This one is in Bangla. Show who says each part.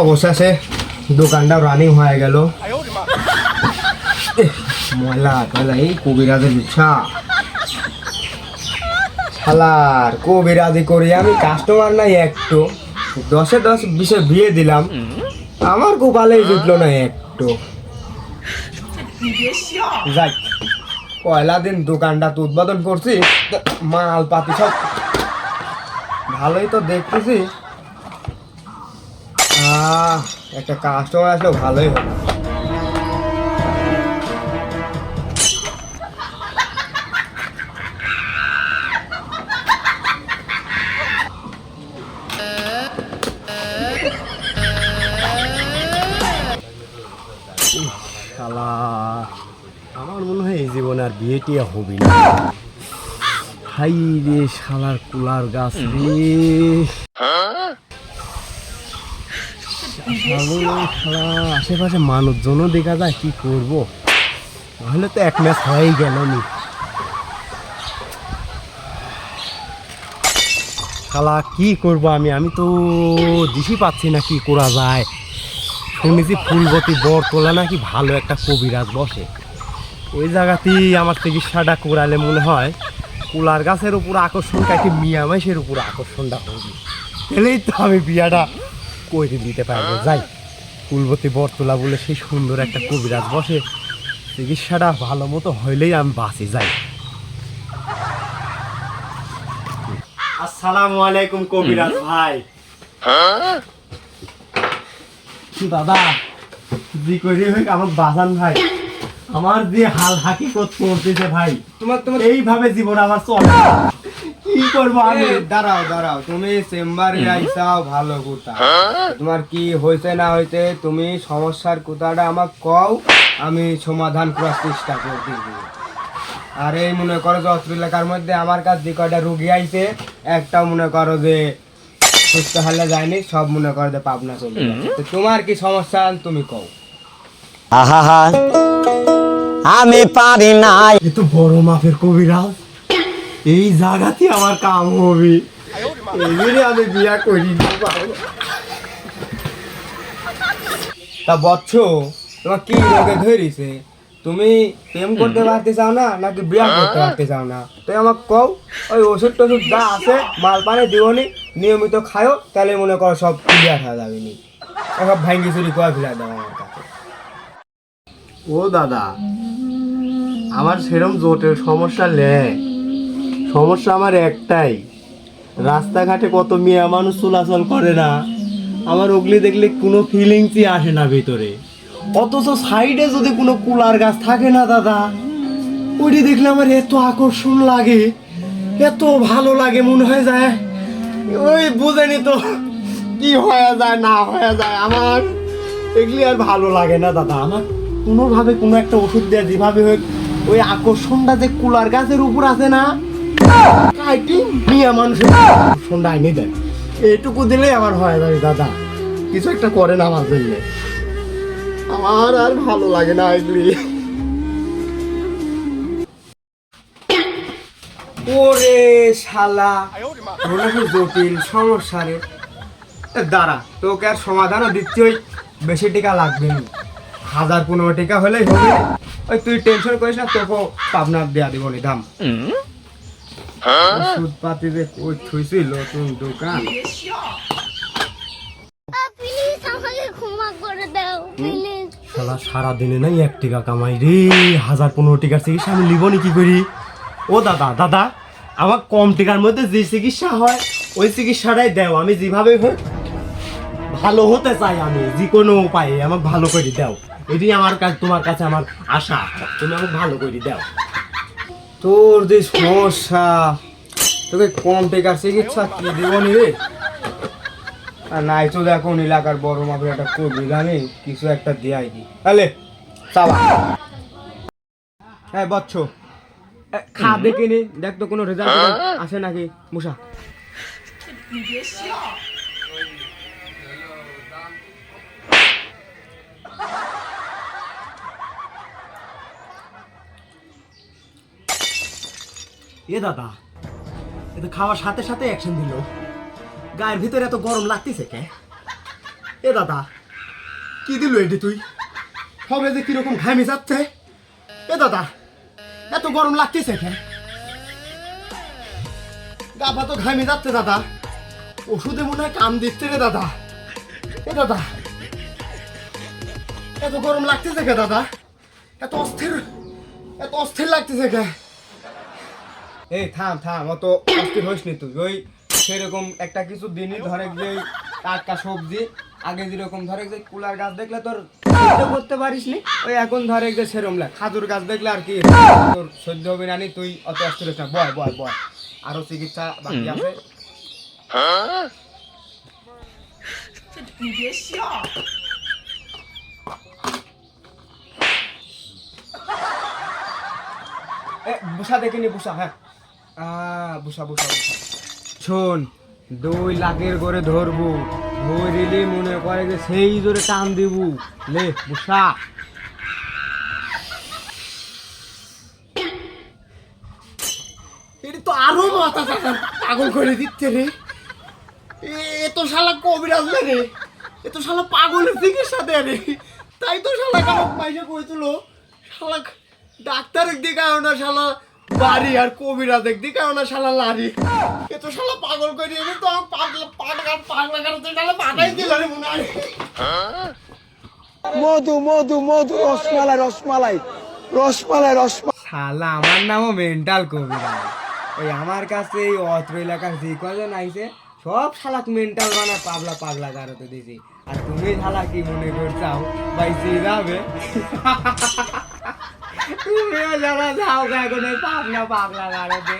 Speaker 1: অবশেষে দোকানটা রানিং হয়ে গেল। ময়লা টয়লা এই কবিরাজের ইচ্ছা শালার কবিরাজি করি আমি, কাস্টমার নাই একটু, 10-এ 10 20-এ বিয়ে দিলাম, আমার গোপালেই জুটলো না একটু। যাই পয়লা দিন দোকানটা তো উদ্বোধন করছি, মাল পাতি সব ভালোই তো দেখতেছি। একটা কাস্টমার আসলে ভালোই হবে। শালা আমার মনে হয় এই জীবনে আর বিয়ে টিয়া হবি না। হাই রে শালার কুলার গাছ রে, আশেপাশে মানুষজনও দেখা যায়, কি করব, তাহলে তো এক ম্যাচ হয়েই গেল নি। শালা কি করব আমি তো দিশি পাচ্ছি না কি করা যায়। শুনেছি ফুলবতী বরতলা নাকি ভালো একটা কবিরাজ বসে, ওই জায়গাতেই আমার চিকিৎসাটা করালে মনে হয় কুলার গাছের উপর আকর্ষণটা কি মিয়া মাইসের উপর আকর্ষণটা হবে, এলেই তো আমি বিয়াটা করে দিতে পারবো। যাই ফুলবতী বরতলা বলে সেই সুন্দর একটা কবিরাজ বসে, চিকিৎসাটা ভালো মতো হইলেই আমি বাঁচি। যাই। আসসালামু আলাইকুম কবিরাজ ভাই। দাদা জি করি হোক আমার বাজান ভাই, আমার যে হাল হাকিকত করতেছে ভাই, তোমার এইভাবে জীবন আমার চলে, কি করবো আমি। দাঁড়াও তুমি চেম্বারে আইসাও ভালো কথা, তোমার কি হয়েছে না হয়েছে তুমি সমস্যার কথাটা আমাকে কও, আমি সমাধান করার চেষ্টা করতেছি। আর এই মনে করো যে অত্র এলাকার মধ্যে আমার কাছে যে কয়টা রুগী আইছে, একটা মনে করো যে সুস্থ হলে যায়নি, সব মনে করো যে পাবনা চলে যাচ্ছে। তোমার কি সমস্যা তুমি কও।
Speaker 2: আহা আমি পারি না,
Speaker 1: এ তো বড় মাপের কবিরাজ, এই জায়গাতে আমার কাম হবে, এবারে আমি বিয়া করি। তা বচ্চ তোমার কি রোগে ধরেছে, তুমি প্রেম করতে পারতে চাও না নাকি বিয়া করতে পারতে চাও না, তো আমাকে কও, ওই ওষুধ টষুধ যা আছে মাল পানি দিওনি, নিয়মিত খাও, তাহলে মনে করো সব ক্লিয়ার হয়ে যাবে নি, সব ভাঙ্গি চুরি করে ফেলা দাও আমার কাছে। ও দাদা আমার সেরম জোটের সমস্যা নেই, সমস্যা আমার একটাই, রাস্তাঘাটে কত মেয়ে মানুষ চলাচল করে না, আমার ওগুলি দেখলে কোনো ফিলিংসই আসে না ভিতরে, অথচ সাইডে যদি কোনো কুলার গাছ থাকে না দাদা, ওইটি দেখলে আমার এত আকর্ষণ লাগে, এত ভালো লাগে, মনে হয়ে যায় ওই বুঝেনি তো কি হয়ে যায় না হয়ে যায়, আমার এগুলি আর ভালো লাগে না দাদা। আমার কোনোভাবে কোনো একটা ওষুধ দেওয়া যেভাবে হোক ওই আকর্ষণটা যে কুলার গাছের উপর আছে না, মিয়া মানুষের আকর্ষণটা আইনি দেয়, এইটুকু দিলেই আমার হয়ে যাবে দাদা, কিছু একটা করেন আমার জন্য, আমার আর ভালো লাগে না এগুলি। ওরে শালা তোর নাকি জটিল সমস্যা রে, দাঁড়া তোকে আর সমাধানও দিচ্ছি, ওই বেশি টাকা লাগবে না, 1015 টাকা হলেই হবে, ওই তুই টেনশন করিস না, তোকেও পাবনা দেয়া দিব নি দাম। ওষুধ পাতি যে ওই থুইছিল নতুন দোকান, শালা সারাদিনে নাই 1 টাকা কামাই রে, 1015 টাকার চিকিৎসা আমি লিব নি কি করি। ও দাদা আমার কম টাকার মধ্যে যে চিকিৎসা হয় ওই চিকিৎসাটাই দাও, আমি যেভাবে হোক ভালো হতে চাই, আমি যে কোনো উপায়ে আমাকে ভালো করে দাও, এটাই আমার কাছে তোমার কাছে আমার আশা, তুমি আমাকে ভালো করে দাও। তোর যে সমস্যা, তোকে কম টাকার চিকিৎসা কি দিব নি রে, আর নাই তো দেখো এলাকার বড় মাপের একটা করবি জানি কিছু একটা দেয়াই দি, তাহলে চালা। হ্যাঁ বচ্চ খা দেখে নি, দেখ তো কোনো রেজাল্ট আসে নাকি মুসা। এ দাদা এ তো খাওয়ার সাথে সাথে অ্যাকশন দিল, গায়ের ভিতরে এত গরম লাগতেছে কে, এ দাদা কি দিল এটি তুই হবে যে কিরকম ঘামি যাচ্ছে এ দাদা এত গরম লাগতেছে কে গাবা তো ঘামি যাচ্ছে দাদা ওষুধে মনে হয় কাম দিচ্ছে রে দাদা এ দাদা এত গরম লাগতেছে কে দাদা এত অস্থির লাগতেছে কে এই থাম থাম অত অস্থির হইস নি তুই ওই সেরকম একটা কিছু দিনই ধরে যে টাটকা সবজি আগে যেরকম ধরে যে কুলার গাছ দেখলে তোর সহ্য করতে পারিস নি ওই এখন ধরে যে সেরম লাগ খাজুর গাছ দেখলে আর কি তোর সহ্য হবে না নি তুই অত অস্থির হইস না বয় বয় বয় আরো চিকিৎসা বাকি আছে বুসা দেখিনি বুসা হ্যাঁ বুসা বুসা বুসা শোন 2 লাখের করে ধরবো ধরিলে মনে করে যে সেই জোরে টান দিব লে বুসা এটা তো আরো মাথা পাগল করে দিচ্ছে রে এ তো শালা কবিরাজ রে এ তো শালা পাগলের চিকিৎসা দেয় রে তাই তো শালা কারক পয়সা কইছিল শালা ডাক্তারের দিকে না শালা বাড়ি আর কবিরাজ দিকে না শালা লারি এ তো শালা পাগল করে দিয়েছে তো পাগলা করতে শালা পাঠাই দিল রে মনে হয়
Speaker 2: মধু মধু মধু রসমালাই রসমালাই রসমালাই রসমালাই
Speaker 1: শালা আমার নামও মেন্টাল কবিরাজ ওই আমার কাছে এই অত্র এলাকার যে কজন আইছে সব শালাক মেন্টাল বানা পাগলা পাগলা গারতে দিছি আর তুমি শালা কি মনে করছাও ভাই সে যাবে তুমিও যারা যাও এখন পাগলা পাগলা গারতে